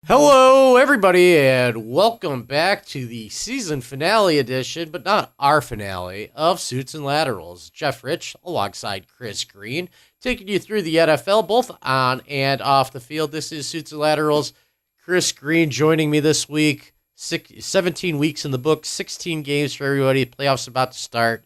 Hello, everybody, and welcome back to the season finale edition, but not our finale, of Suits and Laterals. Jeff Rich alongside Chris Green, taking you through the NFL, both on and off the field. This is Suits and Laterals. Chris Green joining me this week. 17 weeks in the book, 16 games for everybody. Playoffs about to start.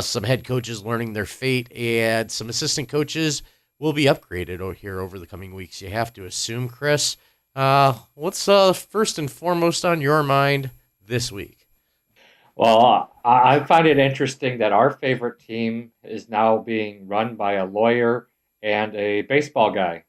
Some head coaches learning their fate, and some assistant coaches will be upgraded here over the coming weeks. You have to assume, Chris. What's first and foremost on your mind this week? Well, I find it interesting that our favorite team is now being run by a lawyer and a baseball guy.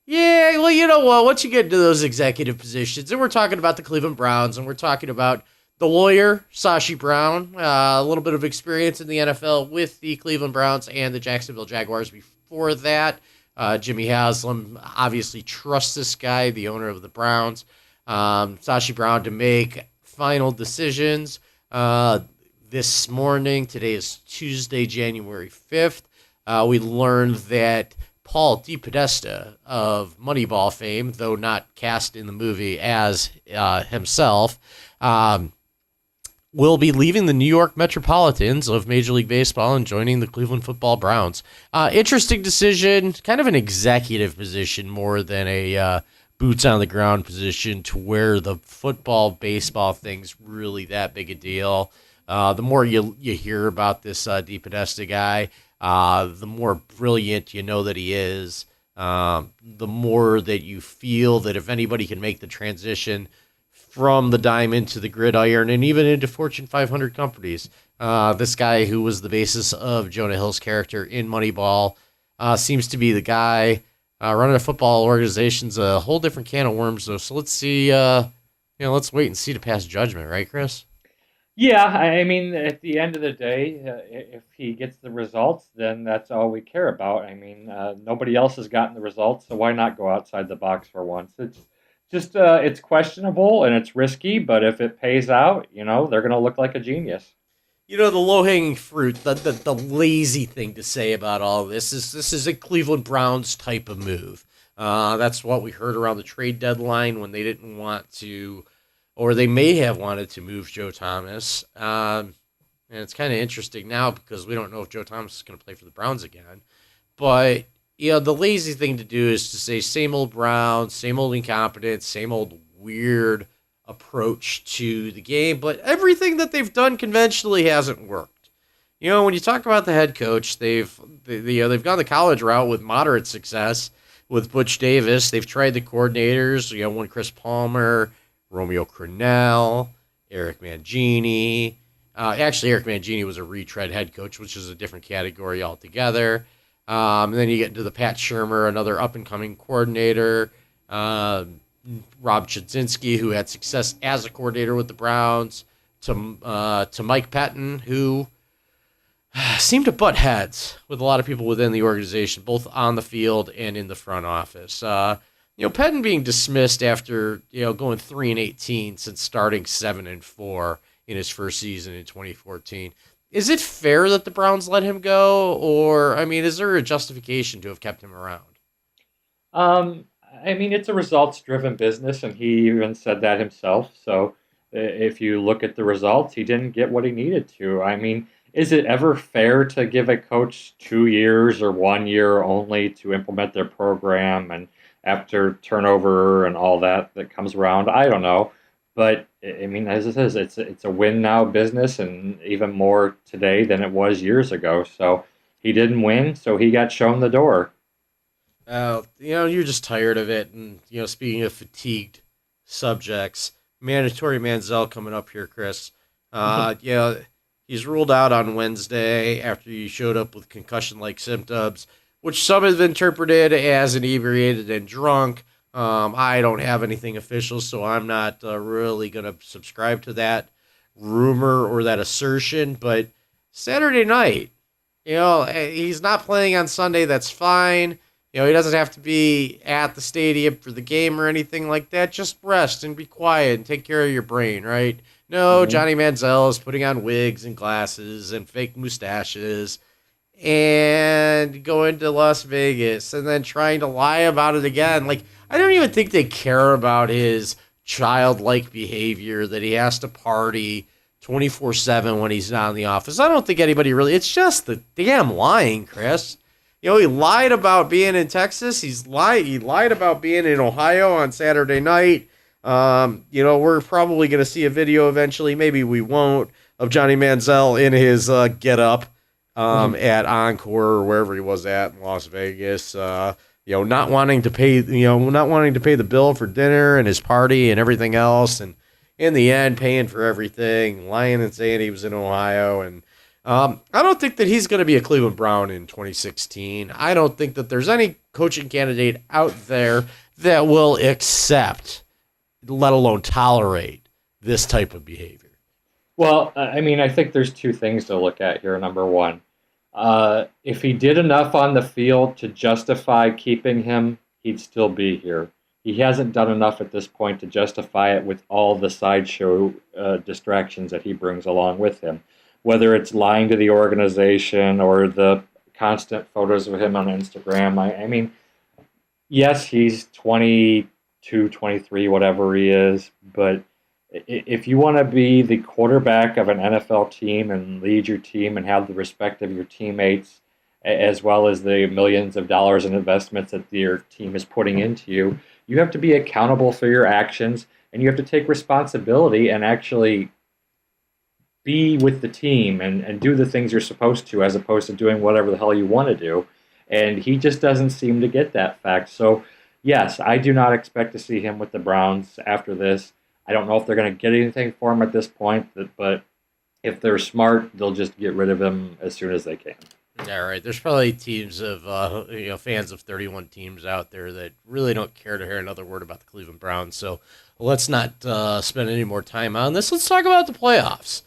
Yeah, well, you know what? Once you get into those executive positions, and we're talking about the Cleveland Browns, and we're talking about the lawyer, Sashi Brown, a little bit of experience in the NFL with the Cleveland Browns and the Jacksonville Jaguars before that. Jimmy Haslam obviously trusts this guy, the owner of the Browns, Sashi Brown, to make final decisions. This morning, today is Tuesday, January 5th, we learned that Paul DePodesta of Moneyball fame, though not cast in the movie as himself, will be leaving the New York Metropolitans of Major League Baseball and joining the Cleveland Football Browns. Interesting decision, kind of an executive position more than a boots on the ground position, to where the football baseball thing's really that big a deal. The more you hear about this DePodesta guy, the more brilliant you know that he is. The more that you feel that if anybody can make the transition from the diamond to the gridiron and even into Fortune 500 companies, this guy who was the basis of Jonah Hill's character in Moneyball seems to be the guy. Running a football organization's a whole different can of worms, though. So let's see. Let's wait and see to pass judgment, right, Chris? Yeah, I mean, at the end of the day, if he gets the results, then that's all we care about. I mean, nobody else has gotten the results, so why not go outside the box for once? It's just it's questionable and it's risky, but if it pays out, they're going to look like a genius. You know, the low hanging fruit, the lazy thing to say about all of this is a Cleveland Browns type of move. That's what we heard around the trade deadline when they didn't want to, or they may have wanted to move Joe Thomas. And it's kind of interesting now because we don't know if Joe Thomas is going to play for the Browns again. But, the lazy thing to do is to say same old Browns, same old incompetence, same old weird approach to the game. But everything that they've done conventionally hasn't worked. When you talk about the head coach, they've gone the college route with moderate success with Butch Davis. They've tried the coordinators. One Chris Palmer, Romeo Crennel, Eric Mangini. Actually, Eric Mangini was a retread head coach, which is a different category altogether. And then you get into the Pat Shurmur, another up-and-coming coordinator. Rob Chudzinski, who had success as a coordinator with the Browns. To Mike Pettin, who seemed to butt heads with a lot of people within the organization, both on the field and in the front office. Pettin being dismissed after going 3-18 since starting 7-4 in his first season in 2014. Is it fair that the Browns let him go, or is there a justification to have kept him around? I mean, it's a results-driven business, and he even said that himself. So, if you look at the results, he didn't get what he needed to. I mean, is it ever fair to give a coach 2 years or 1 year only to implement their program, and after turnover and all that comes around? I don't know. But I mean, as it is, it's a win now business, and even more today than it was years ago. So he didn't win, so he got shown the door. You're just tired of it. And, speaking of fatigued subjects, mandatory Manziel coming up here, Chris. He's ruled out on Wednesday after he showed up with concussion-like symptoms, which some have interpreted as inebriated and drunk. I don't have anything official, so I'm not really going to subscribe to that rumor or that assertion. But Saturday night, he's not playing on Sunday. That's fine. He doesn't have to be at the stadium for the game or anything like that. Just rest and be quiet and take care of your brain, right? No, Hmm. Johnny Manziel is putting on wigs and glasses and fake mustaches and going to Las Vegas and then trying to lie about it again. Like, I don't even think they care about his childlike behavior that he has to party 24/7 when he's not in the office. I don't think anybody really. It's just the damn lying, Chris. He lied about being in Texas. He lied about being in Ohio on Saturday night. We're probably going to see a video eventually. Maybe we won't, of Johnny Manziel in his get up at Encore or wherever he was at in Las Vegas. Not wanting to pay the bill for dinner and his party and everything else, and in the end paying for everything, lying and saying he was in Ohio. And I don't think that he's going to be a Cleveland Brown in 2016. I don't think that there's any coaching candidate out there that will accept, let alone tolerate, this type of behavior. Well, I mean, I think there's two things to look at here. Number one, if he did enough on the field to justify keeping him, he'd still be here. He hasn't done enough at this point to justify it with all the sideshow distractions that he brings along with him, whether it's lying to the organization or the constant photos of him on Instagram. I mean, yes, he's 22, 23, whatever he is, but if you want to be the quarterback of an NFL team and lead your team and have the respect of your teammates, as well as the millions of dollars in investments that your team is putting into you, you have to be accountable for your actions, and you have to take responsibility and actually be with the team and do the things you're supposed to, as opposed to doing whatever the hell you want to do. And he just doesn't seem to get that fact. So, yes, I do not expect to see him with the Browns after this. I don't know if they're going to get anything for him at this point, but if they're smart, they'll just get rid of him as soon as they can. All right. There's probably teams of, fans of 31 teams out there that really don't care to hear another word about the Cleveland Browns. So let's not spend any more time on this. Let's talk about the playoffs.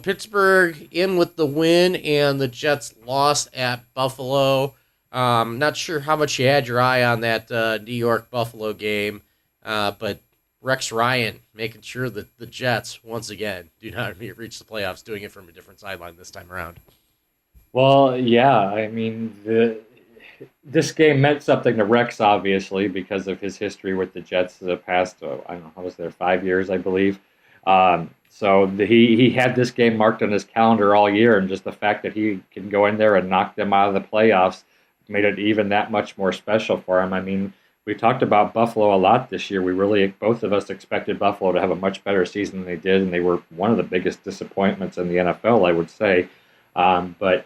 Pittsburgh in with the win, and the Jets lost at Buffalo. Not sure how much you had your eye on that New York-Buffalo game, but Rex Ryan making sure that the Jets, once again, do not reach the playoffs, doing it from a different sideline this time around. Well, yeah, I mean, this game meant something to Rex, obviously, because of his history with the Jets the past, I don't know, I was there 5 years, I believe. He had this game marked on his calendar all year, and just the fact that he can go in there and knock them out of the playoffs made it even that much more special for him. I mean, we talked about Buffalo a lot this year. Both of us expected Buffalo to have a much better season than they did, and they were one of the biggest disappointments in the NFL, I would say. But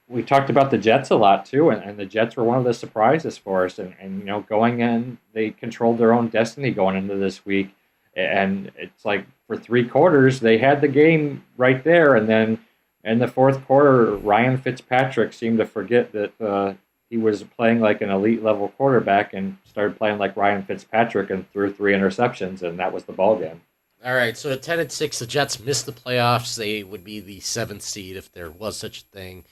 we talked about the Jets a lot too, and the Jets were one of the surprises for us. And going in, they controlled their own destiny going into this week. And it's like for 3 quarters, they had the game right there. And then in the fourth quarter, Ryan Fitzpatrick seemed to forget that he was playing like an elite level quarterback and started playing like Ryan Fitzpatrick and threw 3 interceptions, and that was the ball game. All right, so at 10-6, the Jets missed the playoffs. They would be the 7th seed if there was such a thing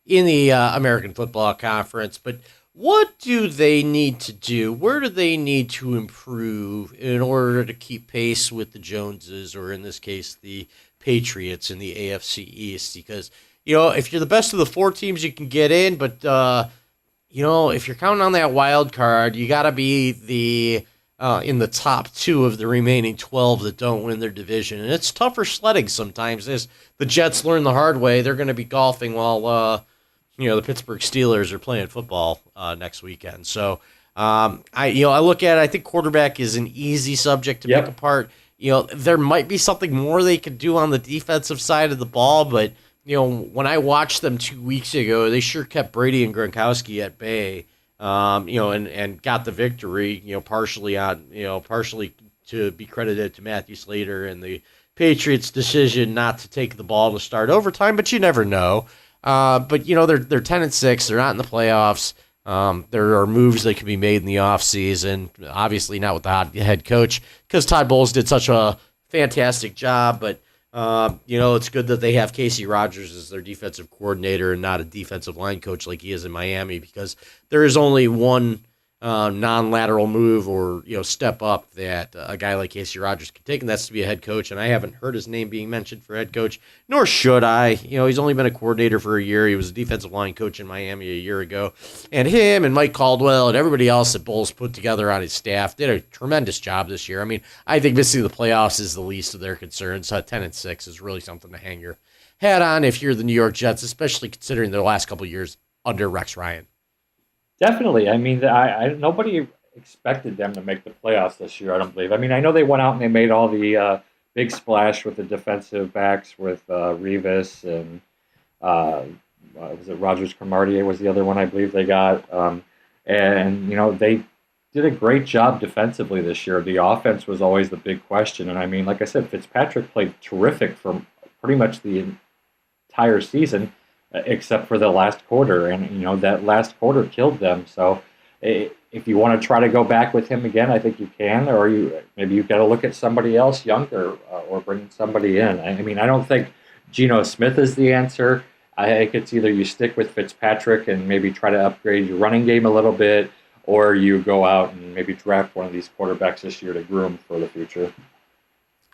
in the American Football Conference. But what do they need to do? Where do they need to improve in order to keep pace with the Joneses, or in this case, the Patriots in the AFC East? Because, if you're the best of the 4 teams, you can get in. But, if you're counting on that wild card, you got to be in the top 2 of the remaining 12 that don't win their division. And it's tougher sledding sometimes, as the Jets learn the hard way. They're going to be golfing while the Pittsburgh Steelers are playing football next weekend. So I look at it, I think quarterback is an easy subject to pick apart. There might be something more they could do on the defensive side of the ball, but when I watched them 2 weeks ago, they sure kept Brady and Gronkowski at bay. And got the victory, partially to be credited to Matthew Slater and the Patriots' decision not to take the ball to start overtime, but you never know. But they're 10-6, they're not in the playoffs. There are moves that can be made in the offseason, obviously not with the hot head coach, because Todd Bowles did such a fantastic job, but it's good that they have Casey Rogers as their defensive coordinator and not a defensive line coach like he is in Miami, because there is only one non-lateral move or step up that a guy like Casey Rogers could take, and that's to be a head coach. And I haven't heard his name being mentioned for head coach, nor should I. He's only been a coordinator for a year. He was a defensive line coach in Miami a year ago, and him and Mike Caldwell and everybody else that Bulls put together on his staff did a tremendous job this year. I mean, I think missing the playoffs is the least of their concerns. 10-6 is really something to hang your hat on if you're the New York Jets, especially considering their last couple of years under Rex Ryan. Definitely. I mean, I nobody expected them to make the playoffs this year. I don't believe. I mean, I know they went out and they made all the big splash with the defensive backs with Revis and was it Rogers Cromartie was the other one I believe they got. And they did a great job defensively this year. The offense was always the big question, and I mean, like I said, Fitzpatrick played terrific for pretty much the entire season except for the last quarter, and that last quarter killed them. So if you want to try to go back with him again, I think you can, or maybe you've got to look at somebody else younger or bring somebody in. I mean, I don't think Geno Smith is the answer. I think it's either you stick with Fitzpatrick and maybe try to upgrade your running game a little bit, or you go out and maybe draft one of these quarterbacks this year to groom for the future.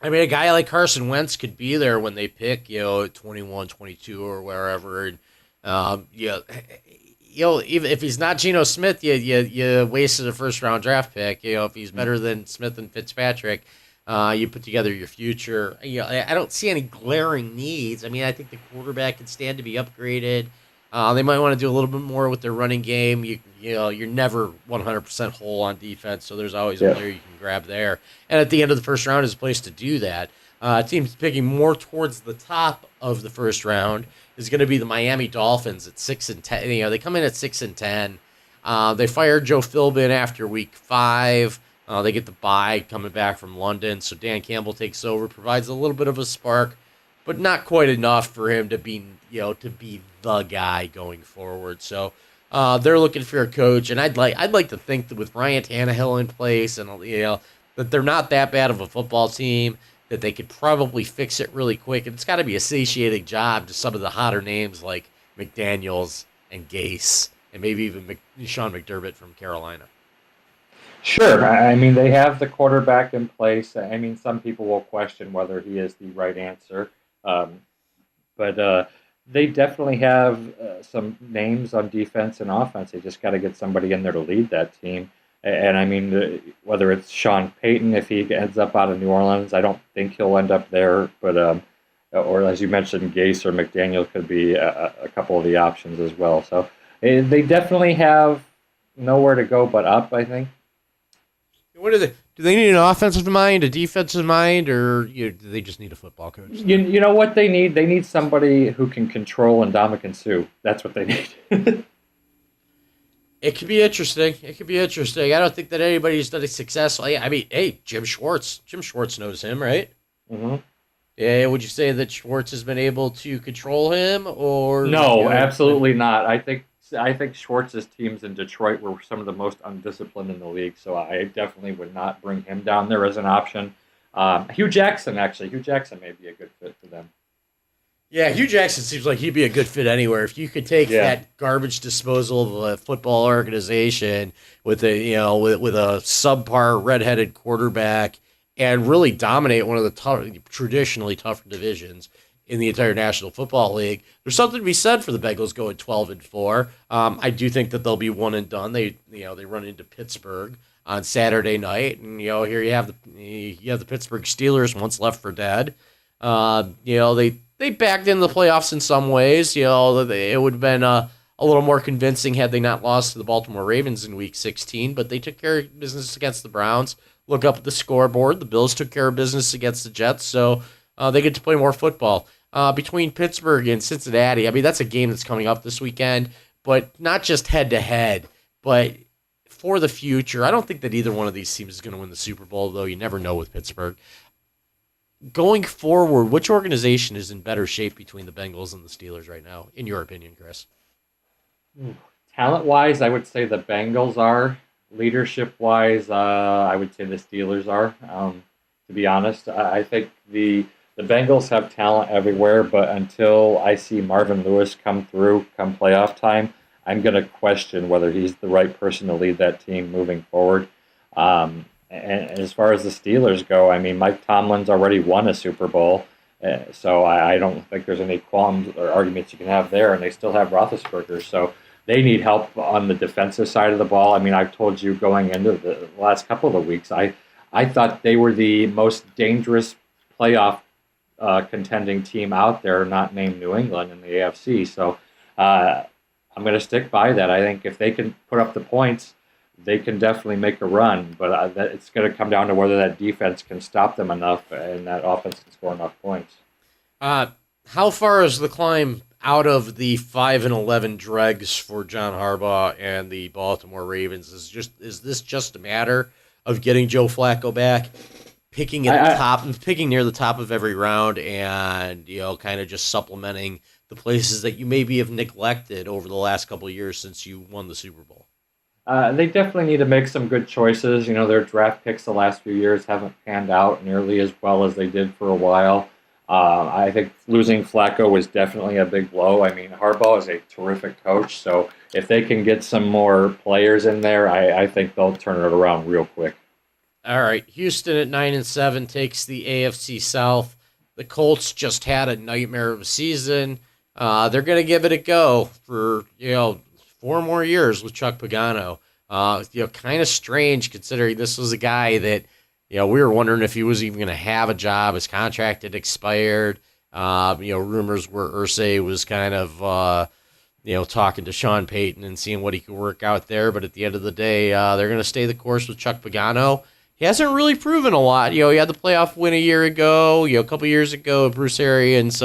I mean, a guy like Carson Wentz could be there when they pick, 21, 22, or wherever. And, even if he's not Geno Smith, you wasted a first-round draft pick. If he's better than Smith and Fitzpatrick, you put together your future. I don't see any glaring needs. I mean, I think the quarterback can stand to be upgraded. They might want to do a little bit more with their running game. You're never 100% whole on defense, so there's always a player you can grab there. And at the end of the first round is a place to do that. Teams picking more towards the top of the first round is going to be the Miami Dolphins at 6-10. They come in at 6-10. They fired Joe Philbin after week 5. They get the bye coming back from London, so Dan Campbell takes over, provides a little bit of a spark, but not quite enough for him to be the guy going forward. So they're looking for a coach, and I'd like to think that with Ryan Tannehill in place, and that they're not that bad of a football team, that they could probably fix it really quick. And it's got to be a satiating job to some of the hotter names like McDaniels and Gase, and maybe even Sean McDermott from Carolina. Sure. I mean, they have the quarterback in place. I mean, some people will question whether he is the right answer. But they definitely have some names on defense and offense. They just got to get somebody in there to lead that team. And I mean, whether it's Sean Payton, if he ends up out of New Orleans, I don't think he'll end up there. But or as you mentioned, Gase or McDaniel could be a couple of the options as well. So they definitely have nowhere to go but up, I think. What do they? Do they need an offensive mind, a defensive mind, or do they just need a football coach? You know what they need? They need somebody who can control Ndamukong Suh. That's what they need. It could be interesting. I don't think that anybody's done it successfully. I mean, hey, Jim Schwartz. Jim Schwartz knows him, right? Mm-hmm. Yeah. Would you say that Schwartz has been able to control him, or no? Absolutely not. I think Schwartz's teams in Detroit were some of the most undisciplined in the league, so I definitely would not bring him down there as an option. Hugh Jackson may be a good fit for them. Yeah, Hugh Jackson seems like he'd be a good fit anywhere. If you could take that garbage disposal of a football organization with with a subpar redheaded quarterback and really dominate one of the traditionally tougher divisions in the entire National Football League, there's something to be said for the Bengals going 12-4. I do think that they'll be one and done. They run into Pittsburgh on Saturday night, and here you have the Pittsburgh Steelers once left for dead. They backed in the playoffs in some ways. It would have been a little more convincing had they not lost to the Baltimore Ravens in Week 16, but they took care of business against the Browns. Look up at the scoreboard. The Bills took care of business against the Jets, so they get to play more football. Between Pittsburgh and Cincinnati, I mean, that's a game that's coming up this weekend, but not just head-to-head, but for the future. I don't think that either one of these teams is going to win the Super Bowl, though you never know with Pittsburgh. Going forward, which organization is in better shape between the Bengals and the Steelers right now, in your opinion, Chris? Talent-wise, I would say the Bengals are. Leadership-wise, I would say the Steelers are. To be honest, I think the Bengals have talent everywhere, but until I see Marvin Lewis come through come playoff time, I'm going to question whether he's the right person to lead that team moving forward. And as far as the Steelers go, I mean, Mike Tomlin's already won a Super Bowl, so I don't think there's any qualms or arguments you can have there, and they still have Roethlisberger, so they need help on the defensive side of the ball. I mean, I've told you going into the last couple of weeks, I thought they were the most dangerous playoff contending team out there, not named New England in the AFC. So I'm going to stick by that. I think if they can put up the points, they can definitely make a run. But it's going to come down to whether that defense can stop them enough and that offense can score enough points. How far is the climb out of the 5-11 dregs for John Harbaugh and the Baltimore Ravens? Is this just a matter of getting Joe Flacco back, picking near the top of every round, and kind of just supplementing the places that you maybe have neglected over the last couple of years since you won the Super Bowl? They definitely need to make some good choices. Their draft picks the last few years haven't panned out nearly as well as they did for a while. I think losing Flacco was definitely a big blow. I mean, Harbaugh is a terrific coach, so if they can get some more players in there, I think they'll turn it around real quick. All right, Houston at 9-7 takes the AFC South. The Colts just had a nightmare of a season. They're going to give it a go for 4 more years with Chuck Pagano. Kind of strange considering this was a guy that we were wondering if he was even going to have a job. His contract had expired. Rumors were Irsay was kind of talking to Sean Payton and seeing what he could work out there. But at the end of the day, they're going to stay the course with Chuck Pagano. He hasn't really proven a lot. He had the playoff win a year ago. A couple years ago, Bruce Arians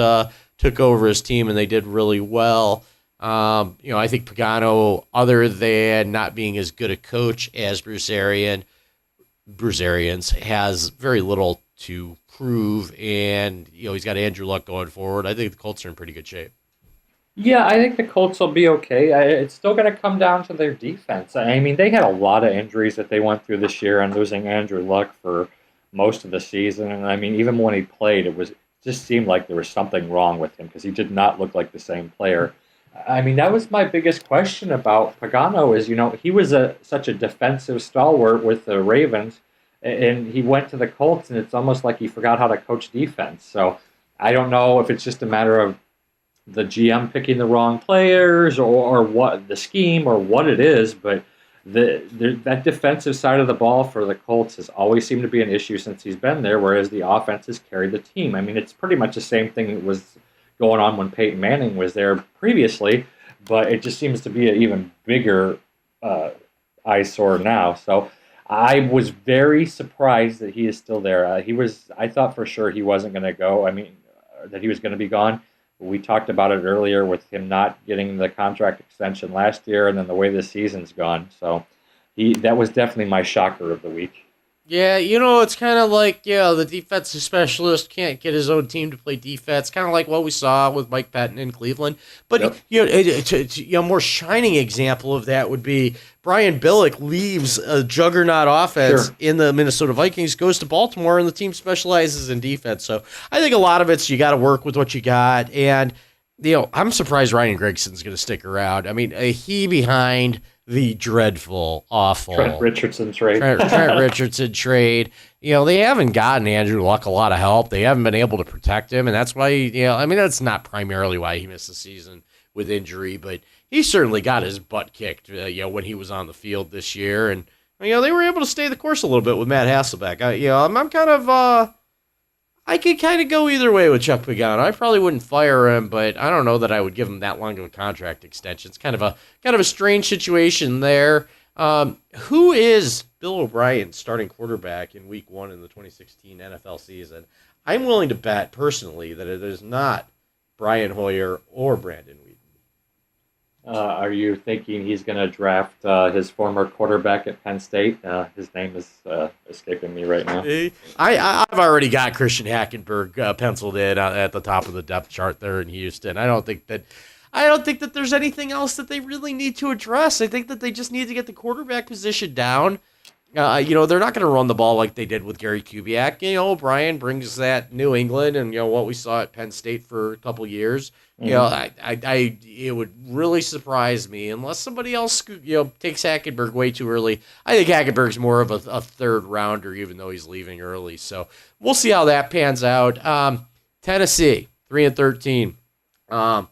took over his team and they did really well. I think Pagano, other than not being as good a coach as Bruce Arians has very little to prove, and he's got Andrew Luck going forward. I think the Colts are in pretty good shape. Yeah, I think the Colts will be okay. It's still going to come down to their defense. I mean, they had a lot of injuries that they went through this year, and losing Andrew Luck for most of the season. And I mean, even when he played, it just seemed like there was something wrong with him because he did not look like the same player. I mean, that was my biggest question about Pagano is, he was such a defensive stalwart with the Ravens, and he went to the Colts, and it's almost like he forgot how to coach defense. So I don't know if it's just a matter of the GM picking the wrong players or what the scheme or what it is, but that defensive side of the ball for the Colts has always seemed to be an issue since he's been there, whereas the offense has carried the team. I mean, it's pretty much the same thing that was going on when Peyton Manning was there previously, but it just seems to be an even bigger eyesore now. So I was very surprised that he is still there. I thought for sure he wasn't going to go. I mean, that he was going to be gone. We talked about it earlier with him not getting the contract extension last year, and then the way the season's gone. So that was definitely my shocker of the week. Yeah, it's kind of like, the defensive specialist can't get his own team to play defense, kind of like what we saw with Mike Patton in Cleveland. But, yep. A more shining example of that would be Brian Billick leaves a juggernaut offense in the Minnesota Vikings, goes to Baltimore, and the team specializes in defense. So I think a lot of it's you got to work with what you got. And, I'm surprised Ryan Gregson's going to stick around. I mean, he behind the dreadful, awful Trent Richardson trade. Trent Richardson trade. They haven't gotten Andrew Luck a lot of help. They haven't been able to protect him, and that's why, that's not primarily why he missed the season with injury, but he certainly got his butt kicked, when he was on the field this year, and they were able to stay the course a little bit with Matt Hasselbeck. I'm kind of, I could kind of go either way with Chuck Pagano. I probably wouldn't fire him, but I don't know that I would give him that long of a contract extension. It's kind of a strange situation there. Who is Bill O'Brien's starting quarterback in Week 1 in the 2016 NFL season? I'm willing to bet personally that it is not Brian Hoyer or Brandon Whedon. Are you thinking he's going to draft his former quarterback at Penn State? His name is escaping me right now. I've already got Christian Hackenberg penciled in at the top of the depth chart there in Houston. I don't think that there's anything else that they really need to address. I think that they just need to get the quarterback position down. They're not going to run the ball like they did with Gary Kubiak. O'Brien brings that New England and, what we saw at Penn State for a couple years. Hmm. It would really surprise me unless somebody else, takes Hackenberg way too early. I think Hackenberg's more of a third rounder, even though he's leaving early. So we'll see how that pans out. Tennessee, 3-13. Um,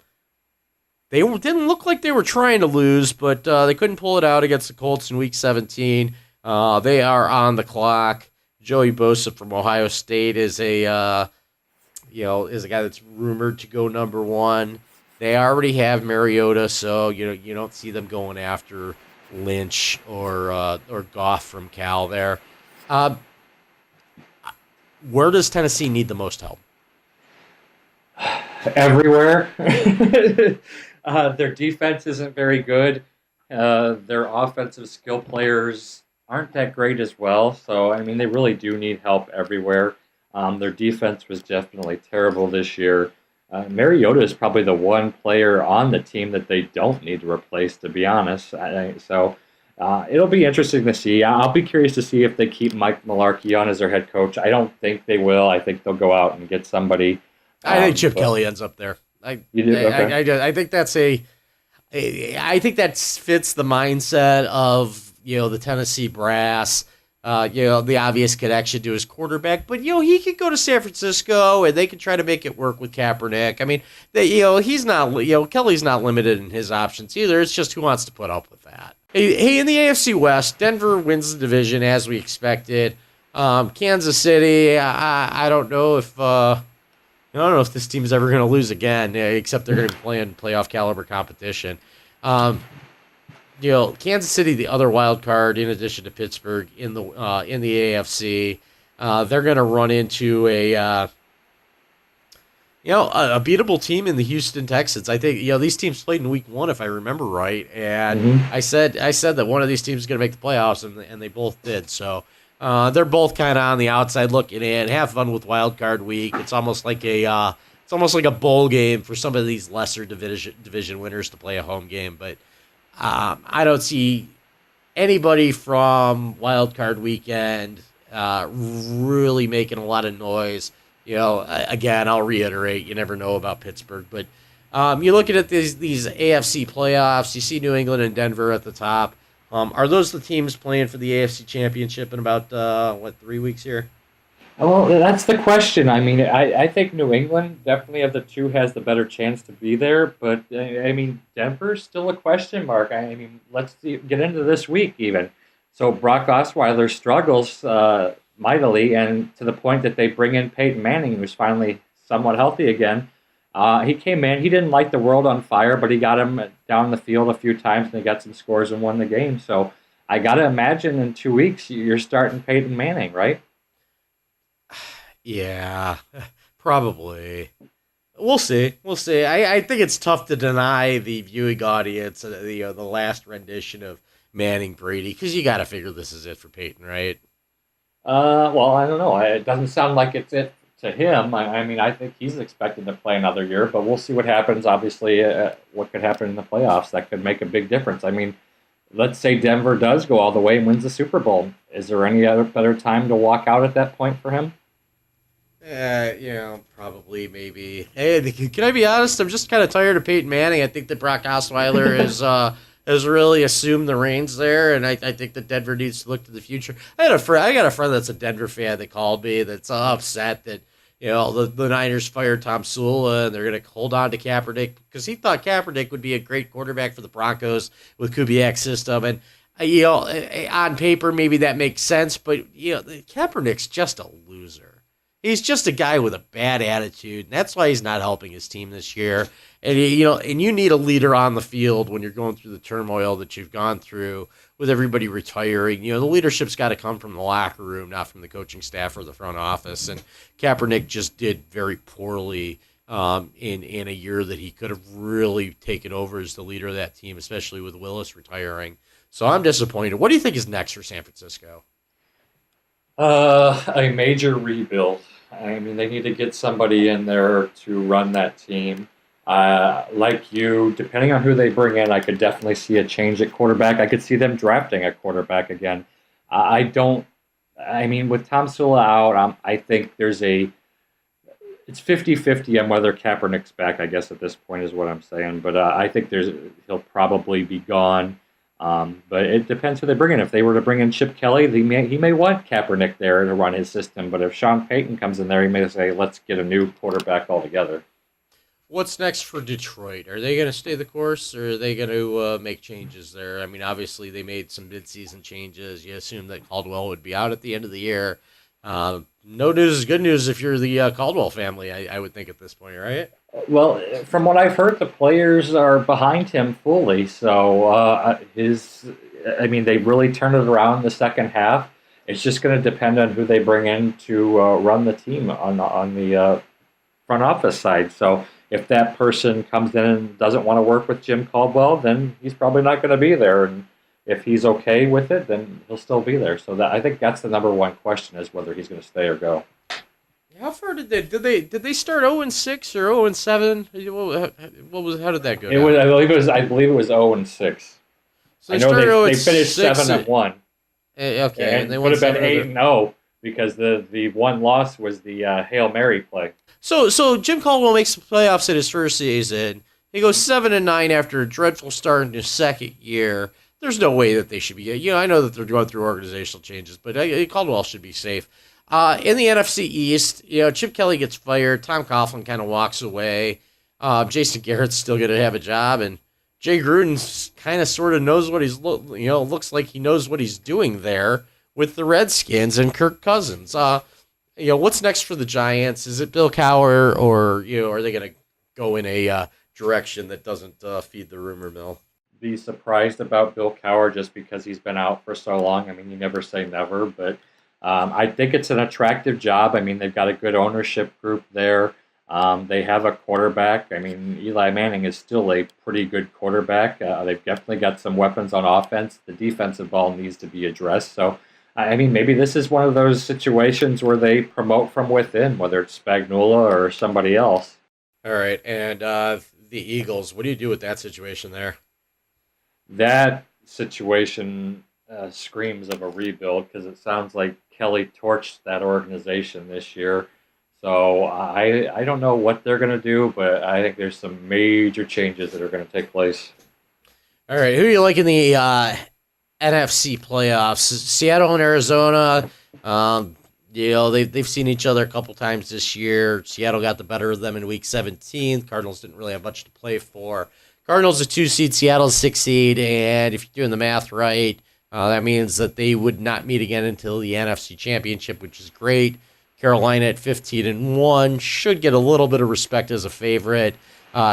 they didn't look like they were trying to lose, but they couldn't pull it out against the Colts in Week 17. They are on the clock. Joey Bosa from Ohio State is a guy that's rumored to go number one. They already have Mariota, so you don't see them going after Lynch or Goff from Cal there. Uh, where does Tennessee need the most help? Everywhere. Their defense isn't very good. Their offensive skill players aren't that great as well. So, I mean, they really do need help everywhere. Their defense was definitely terrible this year. Mariota is probably the one player on the team that they don't need to replace, to be honest. It'll be interesting to see. I'll be curious to see if they keep Mike Mularkey on as their head coach. I don't think they will. I think they'll go out and get somebody. I think Chip But Kelly ends up there. I you do okay. I think I think that fits the mindset of the Tennessee brass. The obvious connection to his quarterback, but he could go to San Francisco and they could try to make it work with Kaepernick. I mean, he's not Kelly's not limited in his options either. It's just who wants to put up with that. Hey, in the AFC West, Denver wins the division as we expected. Kansas City, I don't know if. I don't know if this team is ever going to lose again, except they're going to be playing playoff caliber competition. Um, Kansas City, the other wild card, in addition to Pittsburgh in the AFC, they're going to run into a beatable team in the Houston Texans. I think these teams played in Week 1, if I remember right, and Hmm. I said that one of these teams is going to make the playoffs, and they both did. So. They're both kind of on the outside looking in. Have fun with Wild Card Week. It's almost like a bowl game for some of these lesser division winners to play a home game. But I don't see anybody from Wild Card Weekend really making a lot of noise. Again, I'll reiterate, you never know about Pittsburgh, but you're looking at these AFC playoffs. You see New England and Denver at the top. Are those the teams playing for the AFC Championship in about 3 weeks here? Well, that's the question. I mean, I think New England definitely of the two has the better chance to be there, but I mean, Denver's still a question mark. I mean, get into this week even. So Brock Osweiler struggles mightily, and to the point that they bring in Peyton Manning, who's finally somewhat healthy again. He came in. He didn't light the world on fire, but he got him down the field a few times, and they got some scores and won the game. So I got to imagine in 2 weeks you're starting Peyton Manning, right? Yeah, probably. We'll see. We'll see. I think it's tough to deny the viewing audience the last rendition of Manning Brady because you got to figure this is it for Peyton, right? Well, I don't know. It doesn't sound like it's it to him. I mean, I think he's expected to play another year, but we'll see what happens. Obviously, what could happen in the playoffs that could make a big difference. I mean, let's say Denver does go all the way and wins the Super Bowl. Is there any other better time to walk out at that point for him? Probably, maybe. Hey, can I be honest? I'm just kind of tired of Peyton Manning. I think that Brock Osweiler has really assumed the reins there, and I think that Denver needs to look to the future. I got a friend that's a Denver fan that called me that's upset that the Niners fired Tom Sula and they're going to hold on to Kaepernick because he thought Kaepernick would be a great quarterback for the Broncos with Kubiak's system, and on paper maybe that makes sense, but Kaepernick's just a loser. He's just a guy with a bad attitude, and that's why he's not helping his team this year. And and you need a leader on the field when you're going through the turmoil that you've gone through with everybody retiring. The leadership's got to come from the locker room, not from the coaching staff or the front office. And Kaepernick just did very poorly in a year that he could have really taken over as the leader of that team, especially with Willis retiring. So I'm disappointed. What do you think is next for San Francisco? A major rebuild. I mean, they need to get somebody in there to run that team. Like you, depending on who they bring in, I could definitely see a change at quarterback. I could see them drafting a quarterback again. I don't. I mean, with Tom Sula out, I think it's 50-50 on whether Kaepernick's back, I guess, at this point is what I'm saying. But I think he'll probably be gone. But it depends who they bring in. If they were to bring in Chip Kelly, he may want Kaepernick there to run his system. But if Sean Payton comes in there, he may say, let's get a new quarterback altogether. What's next for Detroit? Are they going to stay the course, or are they going to make changes there? I mean, obviously they made some midseason changes. You assume that Caldwell would be out at the end of the year. No news is good news if you're the Caldwell family, I would think at this point, right? Well, from what I've heard, the players are behind him fully. So I mean, they really turned it around in the second half. It's just going to depend on who they bring in to run the team on the front office side. So if that person comes in and doesn't want to work with Jim Caldwell, then he's probably not going to be there. And if he's okay with it, then he'll still be there. So I think that's the number one question is whether he's going to stay or go. How far did they start 0-6 or 0-7? What was how did that go? I believe it was 0-6. So I know they finished 6 7-1. Okay, and they would have been 8-0 because the one loss was the Hail Mary play. So Jim Caldwell makes the playoffs in his first season. He goes 7-9 after a dreadful start in his second year. There's no way that they should be. I know that they're going through organizational changes, but Caldwell should be safe. In the NFC East, Chip Kelly gets fired. Tom Coughlin kind of walks away. Jason Garrett's still going to have a job, and Jay Gruden kind of sort of knows what looks like he knows what he's doing there with the Redskins and Kirk Cousins. What's next for the Giants? Is it Bill Cowher, or are they going to go in a direction that doesn't feed the rumor mill? Be surprised about Bill Cowher just because he's been out for so long. I mean, you never say never, but I think it's an attractive job. I mean, they've got a good ownership group there. They have a quarterback. I mean, Eli Manning is still a pretty good quarterback. They've definitely got some weapons on offense. The defensive ball needs to be addressed. So, I mean, maybe this is one of those situations where they promote from within, whether it's Spagnuolo or somebody else. All right, and the Eagles, what do you do with that situation there? That situation screams of a rebuild because it sounds like Kelly torched that organization this year. So I don't know what they're going to do, but I think there's some major changes that are going to take place. All right, who do you like in the NFC playoffs? Seattle and Arizona. They've seen each other a couple times this year. Seattle got the better of them in Week 17. Cardinals didn't really have much to play for. Cardinals a 2 seed, Seattle's 6 seed, and if you're doing the math right, that means that they would not meet again until the NFC Championship, which is great. Carolina at 15-1 should get a little bit of respect as a favorite.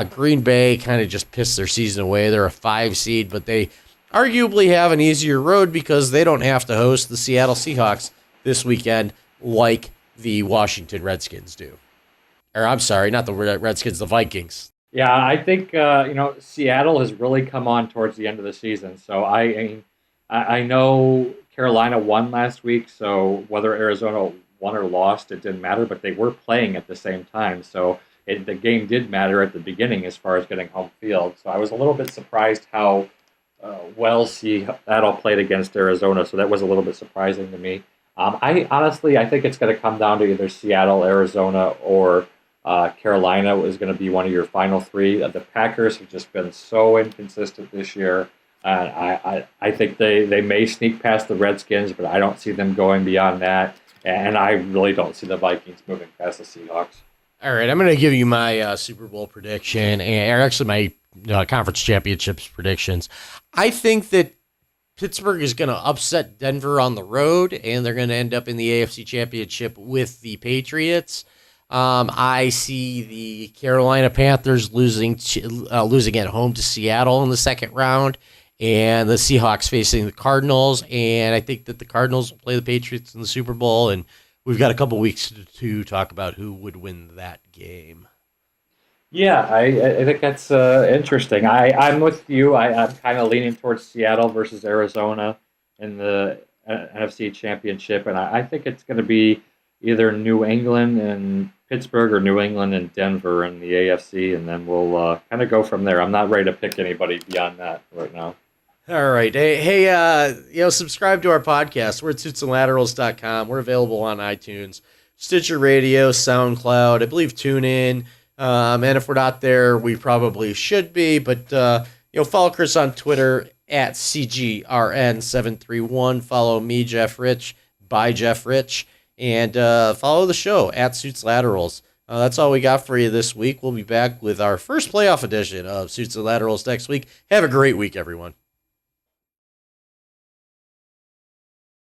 Green Bay kind of just pissed their season away. They're a 5 seed, but they arguably have an easier road because they don't have to host the Seattle Seahawks this weekend like the Washington Redskins do. Or I'm sorry, not the Redskins, the Vikings. Yeah, I think Seattle has really come on towards the end of the season. So I know Carolina won last week, so whether Arizona won or lost, it didn't matter, but they were playing at the same time. So the game did matter at the beginning as far as getting home field. So I was a little bit surprised how well Seattle played against Arizona. So that was a little bit surprising to me. I think it's going to come down to either Seattle, Arizona, or Carolina is going to be one of your final three. The Packers have just been so inconsistent this year. I think they may sneak past the Redskins, but I don't see them going beyond that. And I really don't see the Vikings moving past the Seahawks. All right, I'm going to give you my Super Bowl prediction, or actually my conference championships predictions. I think that Pittsburgh is going to upset Denver on the road, and they're going to end up in the AFC Championship with the Patriots. I see the Carolina Panthers losing at home to Seattle in the second round, and the Seahawks facing the Cardinals. And I think that the Cardinals will play the Patriots in the Super Bowl, and we've got a couple weeks to talk about who would win that game. Yeah, I think that's interesting. I'm with you. I'm kind of leaning towards Seattle versus Arizona in the NFC Championship, and I think it's going to be either New England and Pittsburgh or New England and Denver in the AFC, and then we'll kind of go from there. I'm not ready to pick anybody beyond that right now. All right. Subscribe to our podcast. We're at suitsandlaterals.com. We're available on iTunes, Stitcher Radio, SoundCloud, I believe TuneIn. And if we're not there, we probably should be. But, follow Chris on Twitter at CGRN731. Follow me, Jeff Rich, by Jeff Rich. And follow the show at Suits Laterals. That's all we got for you this week. We'll be back with our first playoff edition of Suits and Laterals next week. Have a great week, everyone.